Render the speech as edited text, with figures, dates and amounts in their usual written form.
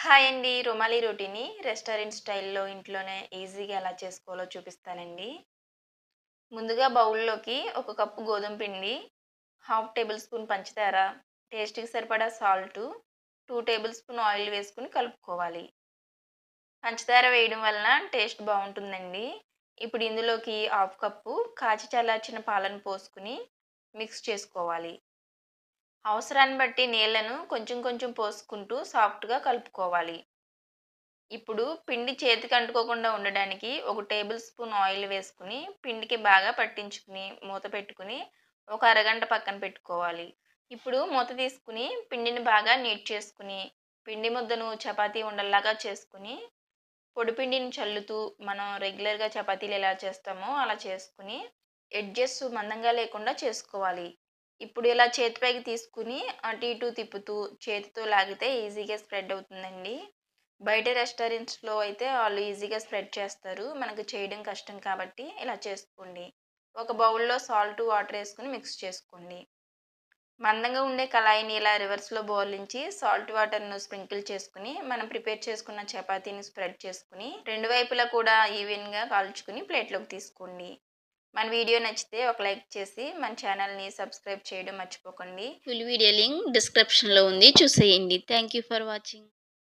Hi అండి. Rumali రోటీని restaurant స్టైల్‌లో ఇంట్లోనే ఈజీగా ఎలా చేసుకోవాలో చూపిస్తానండి. ముందుగా బౌల్‌లోకి ఒక కప్పు గోధుమ పిండి, హాఫ్ టేబుల్ స్పూన్ పంచదార, టేస్ట్‌కి సరిపడా సాల్టు, 2 టేబుల్ స్పూన్ ఆయిల్ వేసుకొని కలుపుకోవాలి. పంచదార వేయడం వలన టేస్ట్ బావుంటుందండి. ఇప్పుడు ఇందులోకి హాఫ్ కప్పు కాచి చల్లార్చిన పాలను పోసుకొని మిక్స్ చేసుకోవాలి. అవసరాన్ని బట్టి నీళ్లను కొంచెం కొంచెం పోసుకుంటూ సాఫ్ట్‌గా కలుపుకోవాలి. ఇప్పుడు పిండి చేతికి అంటుకోకుండా ఉండడానికి ఒక టేబుల్ స్పూన్ ఆయిల్ వేసుకుని పిండికి బాగా పట్టించుకుని మూత పెట్టుకుని ఒక అరగంట పక్కన పెట్టుకోవాలి. ఇప్పుడు మూత తీసుకుని పిండిని బాగా నీట్ చేసుకుని పిండి ముద్దను చపాతీ ఉండల్లాగా చేసుకుని పొడి పిండిని చల్లుతూ మనం రెగ్యులర్గా చపాతీలు ఎలా చేస్తామో అలా చేసుకుని ఎడ్జెస్ మందంగా లేకుండా చేసుకోవాలి. ఇప్పుడు ఇలా చేతిపైకి తీసుకుని అటు ఇటు తిప్పుతూ చేతితో లాగితే ఈజీగా స్ప్రెడ్ అవుతుందండి. బయట రెస్టారెంట్స్‌లో అయితే ఆళ్ళు ఈజీగా స్ప్రెడ్ చేస్తారు. మనకు చేయడం కష్టం కాబట్టి ఇలా చేసుకోండి. ఒక బౌల్‌లో సాల్ట్, వాటర్ ఏసుకొని మిక్స్ చేసుకోండి. మందంగా ఉండే కళాయిని ఇలా రివర్స్‌లో బోర్లించి సాల్ట్ వాటర్‌ను స్ప్రింకిల్ చేసుకొని, మనం ప్రిపేర్ చేసుకున్న చపాతీని స్ప్రెడ్ చేసుకొని, రెండు వైపులా కూడా ఈవెన్‌గా కాల్చుకొని ప్లేట్‌లోకి తీసుకోండి. మన వీడియో నచ్చితే ఒక లైక్ చేసి మన ఛానల్‌ని సబ్స్క్రైబ్ చేయడం మర్చిపోకండి. ఫుల్ వీడియో లింక్ డిస్క్రిప్షన్‌లో ఉంది చూసేయండి. Thank you for watching.